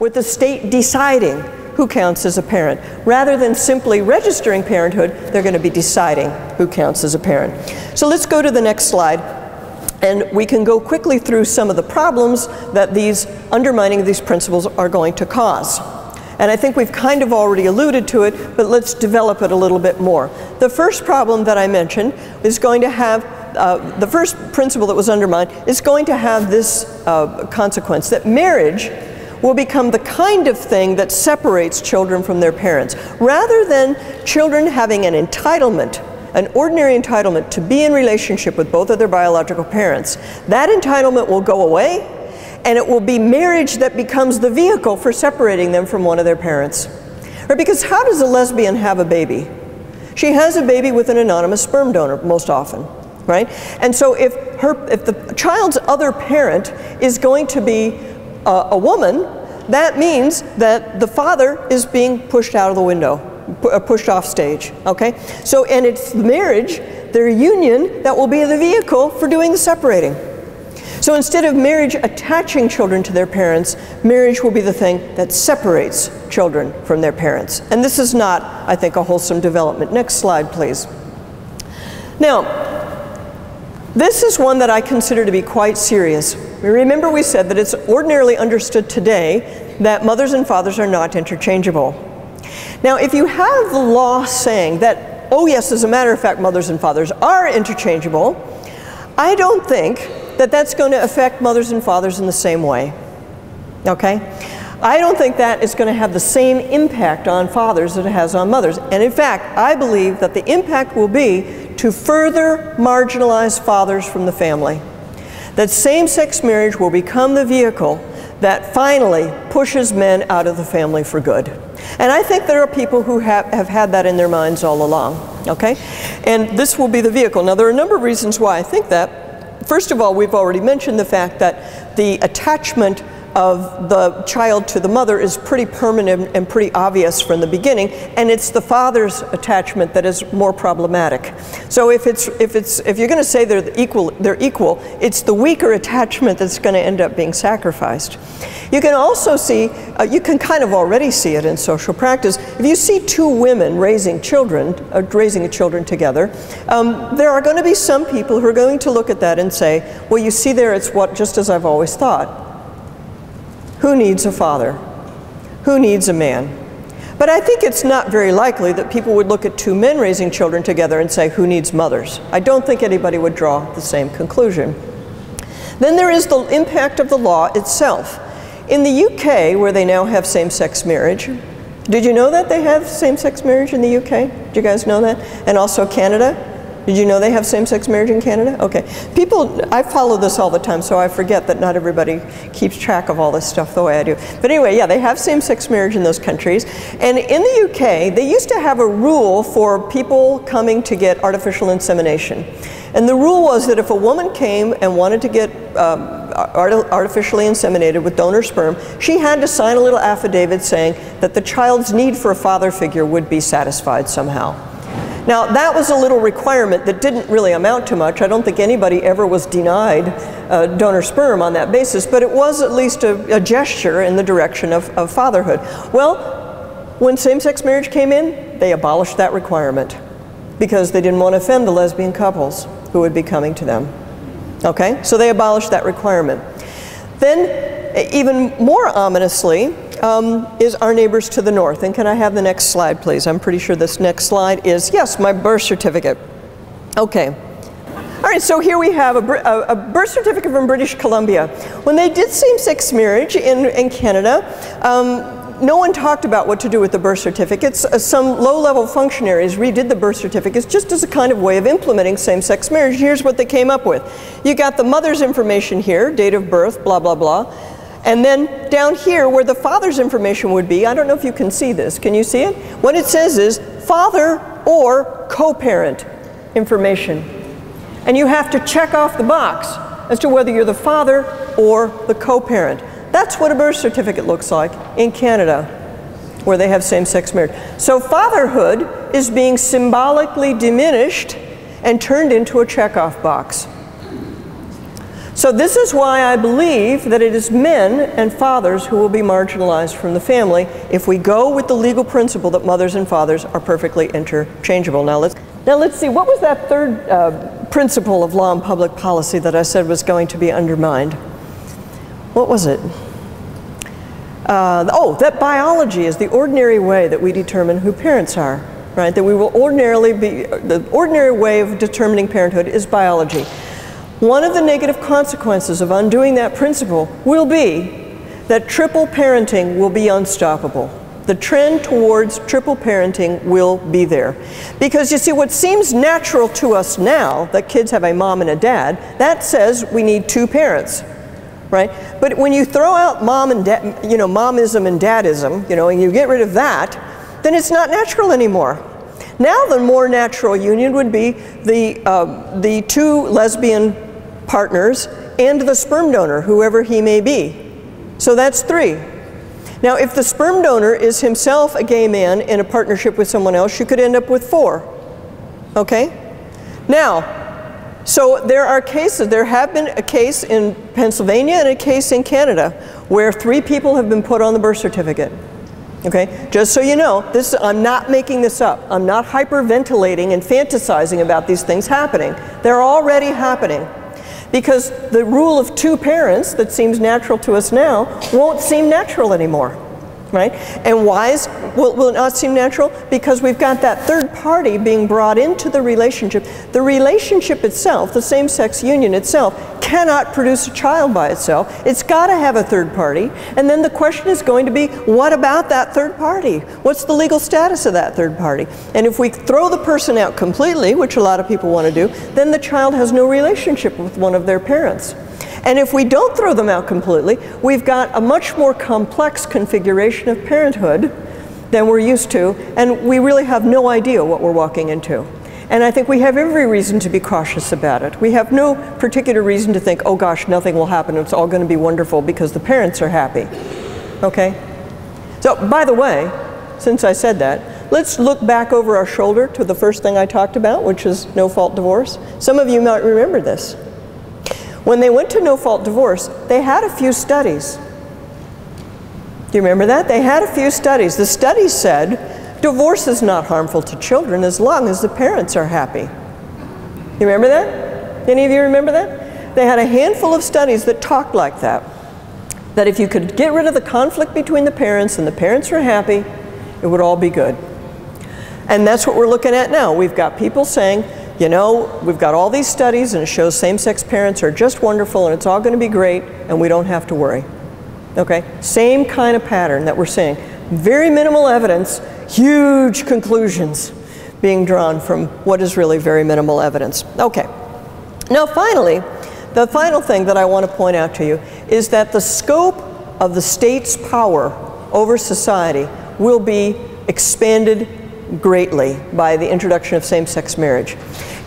with the state deciding who counts as a parent. Rather than simply registering parenthood, they're going to be deciding who counts as a parent. So let's go to the next slide, and we can go quickly through some of the problems that these undermining of these principles are going to cause. And I think we've kind of already alluded to it, but let's develop it a little bit more. The first problem that I mentioned is going to have, the first principle that was undermined is going to have this consequence, that marriage will become the kind of thing that separates children from their parents. Rather than children having an entitlement, an ordinary entitlement to be in relationship with both of their biological parents, that entitlement will go away, and it will be marriage that becomes the vehicle for separating them from one of their parents. Right? Because how does a lesbian have a baby? She has a baby with an anonymous sperm donor most often, right? And so if the child's other parent is going to be a woman, that means that the father is being pushed out of the window, pushed off stage, okay? So, and it's marriage, their union, that will be the vehicle for doing the separating. So instead of marriage attaching children to their parents, marriage will be the thing that separates children from their parents. And this is not, I think, a wholesome development. Next slide, please. Now, this is one that I consider to be quite serious. Remember, we said that it's ordinarily understood today that mothers and fathers are not interchangeable. Now, if you have the law saying that, oh yes, as a matter of fact, mothers and fathers are interchangeable, I don't think that that's going to affect mothers and fathers in the same way, okay? I don't think that is going to have the same impact on fathers that it has on mothers. And in fact, I believe that the impact will be to further marginalize fathers from the family. That same-sex marriage will become the vehicle that finally pushes men out of the family for good. And I think there are people who have had that in their minds all along, okay? And this will be the vehicle. Now, there are a number of reasons why I think that. First of all, we've already mentioned the fact that the attachment of the child to the mother is pretty permanent and pretty obvious from the beginning, and it's the father's attachment that is more problematic. So if you're going to say they're equal, it's the weaker attachment that's going to end up being sacrificed. You can also see, you can kind of already see it in social practice. If you see two women raising children together, there are going to be some people who are going to look at that and say, well, you see there, it's just as I've always thought. Who needs a father? Who needs a man? But I think it's not very likely that people would look at two men raising children together and say, who needs mothers? I don't think anybody would draw the same conclusion. Then there is the impact of the law itself. In the UK, where they now have same-sex marriage, did you know that they have same-sex marriage in the UK? Did you guys know that? And also Canada? Did you know they have same-sex marriage in Canada? Okay. People, I follow this all the time, so I forget that not everybody keeps track of all this stuff the way I do. But anyway, yeah, they have same-sex marriage in those countries. And in the UK, they used to have a rule for people coming to get artificial insemination. And the rule was that if a woman came and wanted to get artificially inseminated with donor sperm, she had to sign a little affidavit saying that the child's need for a father figure would be satisfied somehow. Now, that was a little requirement that didn't really amount to much. I don't think anybody ever was denied donor sperm on that basis, but it was at least a gesture in the direction of fatherhood. Well, when same-sex marriage came in, they abolished that requirement because they didn't want to offend the lesbian couples who would be coming to them. Okay? So they abolished that requirement. Then, even more ominously, is our neighbors to the north. And can I have the next slide, please? I'm pretty sure this next slide is, yes, my birth certificate. Okay. All right, so here we have a birth certificate from British Columbia. When they did same-sex marriage in Canada, no one talked about what to do with the birth certificates. Some low-level functionaries redid the birth certificates just as a kind of way of implementing same-sex marriage. Here's what they came up with. You got the mother's information here, date of birth, blah, blah, blah. And then down here where the father's information would be, I don't know if you can see this. Can you see it? What it says is father or co-parent information. And you have to check off the box as to whether you're the father or the co-parent. That's what a birth certificate looks like in Canada, where they have same-sex marriage. So fatherhood is being symbolically diminished and turned into a checkoff box. So this is why I believe that it is men and fathers who will be marginalized from the family if we go with the legal principle that mothers and fathers are perfectly interchangeable. Now let's see, what was that third principle of law and public policy that I said was going to be undermined? What was it? That biology is the ordinary way that we determine who parents are, right? That we will ordinarily be, the ordinary way of determining parenthood is biology. One of the negative consequences of undoing that principle will be that triple parenting will be unstoppable. The trend towards triple parenting will be there. Because you see, what seems natural to us now, that kids have a mom and a dad, that says we need two parents, right? But when you throw out mom and dad, you know, momism and dadism, you know, and you get rid of that, then it's not natural anymore. Now the more natural union would be the two lesbian partners and the sperm donor, whoever he may be. So that's three. Now if the sperm donor is himself a gay man in a partnership with someone else, you could end up with four. Okay? Now, so there are cases, there have been a case in Pennsylvania and a case in Canada where three people have been put on the birth certificate. Okay, just so you know, I'm not making this up. I'm not hyperventilating and fantasizing about these things happening. They're already happening. Because the rule of two parents that seems natural to us now won't seem natural anymore, right? And why will it not seem natural? Because we've got that third party being brought into the relationship. The relationship itself, the same-sex union itself, cannot produce a child by itself. It's got to have a third party. And then the question is going to be, what about that third party? What's the legal status of that third party? And if we throw the person out completely, which a lot of people want to do, then the child has no relationship with one of their parents. And if we don't throw them out completely, we've got a much more complex configuration of parenthood than we're used to, and we really have no idea what we're walking into. And I think we have every reason to be cautious about it. We have no particular reason to think, oh gosh, nothing will happen, it's all going to be wonderful because the parents are happy. Okay? So, by the way, since I said that, let's look back over our shoulder to the first thing I talked about, which is no-fault divorce. Some of you might remember this. When they went to no-fault divorce, they had a few studies. Do you remember that? They had a few studies. The studies said, divorce is not harmful to children as long as the parents are happy. You remember that? Any of you remember that? They had a handful of studies that talked like that. That if you could get rid of the conflict between the parents and the parents were happy, it would all be good. And that's what we're looking at now. We've got people saying, you know, we've got all these studies and it shows same-sex parents are just wonderful and it's all going to be great and we don't have to worry. Okay? Same kind of pattern that we're seeing. Very minimal evidence, huge conclusions being drawn from what is really very minimal evidence. Okay. Now finally, the final thing that I want to point out to you is that the scope of the state's power over society will be expanded greatly by the introduction of same-sex marriage.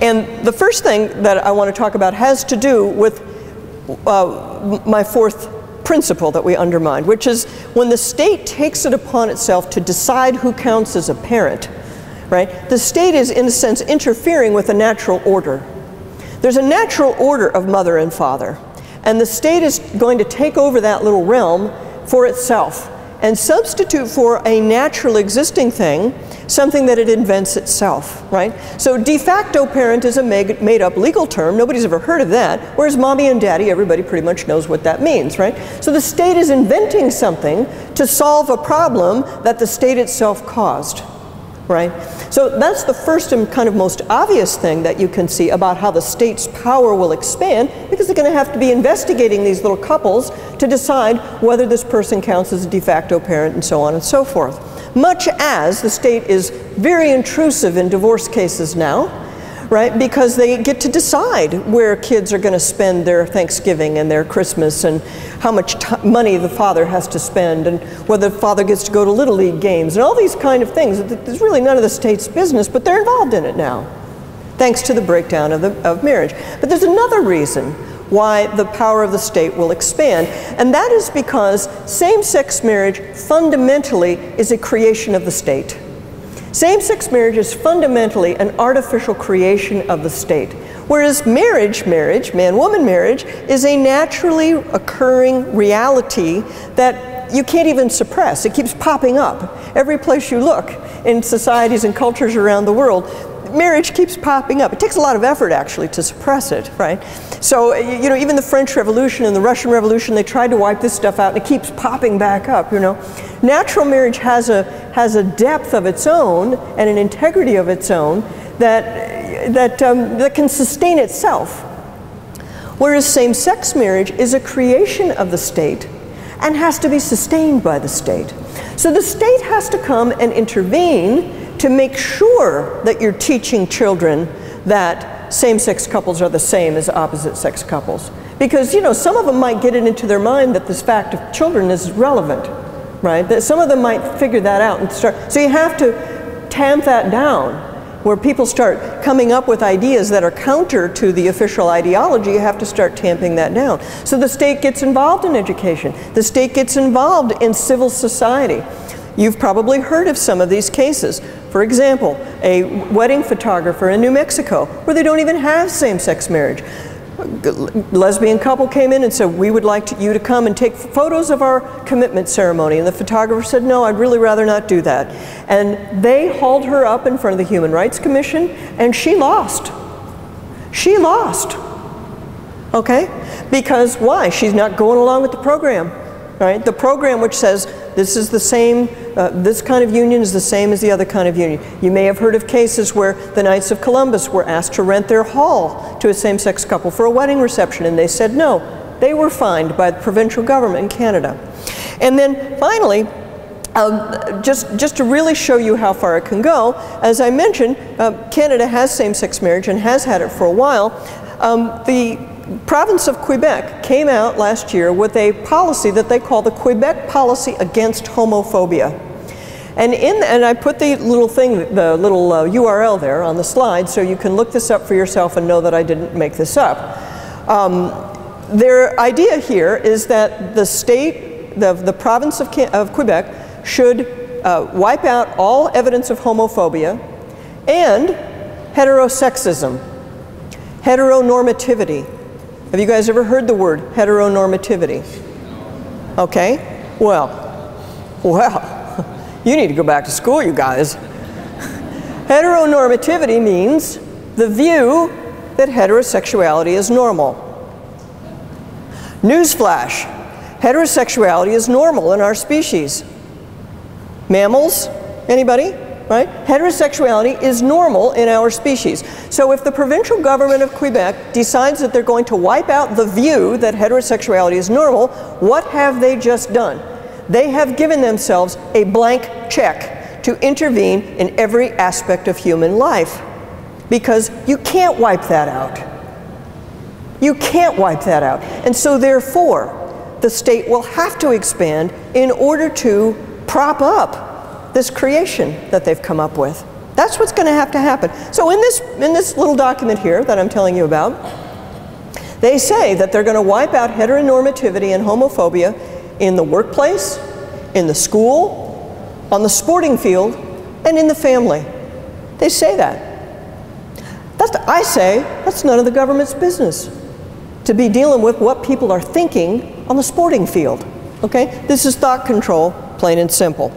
And the first thing that I want to talk about has to do with my fourth principle that we undermined, which is when the state takes it upon itself to decide who counts as a parent, right? The state is, in a sense, interfering with a natural order. There's a natural order of mother and father, and the state is going to take over that little realm for itself and substitute for a natural existing thing something that it invents itself, right? So de facto parent is a made-up legal term. Nobody's ever heard of that. Whereas mommy and daddy, everybody pretty much knows what that means, right? So the state is inventing something to solve a problem that the state itself caused, right? So that's the first and kind of most obvious thing that you can see about how the state's power will expand, because they're going to have to be investigating these little couples to decide whether this person counts as a de facto parent and so on and so forth. Much as the state is very intrusive in divorce cases now, right? Because they get to decide where kids are going to spend their Thanksgiving and their Christmas and how much money the father has to spend and whether the father gets to go to Little League games and all these kind of things. There's really none of the state's business, but they're involved in it now, thanks to the breakdown of marriage. But there's another reason why the power of the state will expand, and that is because same-sex marriage fundamentally is a creation of the state. Same-sex marriage is fundamentally an artificial creation of the state. Whereas marriage, man-woman marriage, is a naturally occurring reality that you can't even suppress. It keeps popping up. Every place you look in societies and cultures around the world, marriage keeps popping up. It takes a lot of effort, actually, to suppress it, right? So, you know, even the French Revolution and the Russian Revolution, they tried to wipe this stuff out, and it keeps popping back up, you know. Natural marriage has a depth of its own and an integrity of its own that can sustain itself. Whereas same-sex marriage is a creation of the state and has to be sustained by the state. So the state has to come and intervene to make sure that you're teaching children that same-sex couples are the same as opposite-sex couples. Because, you know, some of them might get it into their mind that this fact of children is relevant, right? That some of them might figure that out and start. So you have to tamp that down. Where people start coming up with ideas that are counter to the official ideology, you have to start tamping that down. So the state gets involved in education. The state gets involved in civil society. You've probably heard of some of these cases. For example, a wedding photographer in New Mexico, where they don't even have same-sex marriage. A lesbian couple came in and said, we would like you to come and take photos of our commitment ceremony. And the photographer said, no, I'd really rather not do that. And they hauled her up in front of the Human Rights Commission, and she lost. She lost. Okay? Because why? She's not going along with the program. Right? The program which says this is the same, this kind of union is the same as the other kind of union. You may have heard of cases where the Knights of Columbus were asked to rent their hall to a same-sex couple for a wedding reception, and they said no. They were fined by the provincial government in Canada. And then finally, just to really show you how far it can go, as I mentioned, Canada has same-sex marriage and has had it for a while. The province of Quebec came out last year with a policy that they call the Quebec Policy Against Homophobia. And I put the little thing, the little URL there on the slide, so you can look this up for yourself and know that I didn't make this up. Their idea here is that the state, the province of Quebec should wipe out all evidence of homophobia and heterosexism, heteronormativity. Have you guys ever heard the word heteronormativity? Okay, well, you need to go back to school, you guys. Heteronormativity means the view that heterosexuality is normal. Newsflash, heterosexuality is normal in our species. Mammals, anybody? Right? Heterosexuality is normal in our species. So if the provincial government of Quebec decides that they're going to wipe out the view that heterosexuality is normal, what have they just done? They have given themselves a blank check to intervene in every aspect of human life. Because you can't wipe that out. You can't wipe that out. And so therefore, the state will have to expand in order to prop up this creation that they've come up with. That's what's going to happen. So in this little document here that I'm telling you about, they say that they're going to wipe out heteronormativity and homophobia in the workplace, in the school, on the sporting field, and in the family. They say that. I say that's none of the government's business to be dealing with what people are thinking on the sporting field. Okay? This is thought control, plain and simple.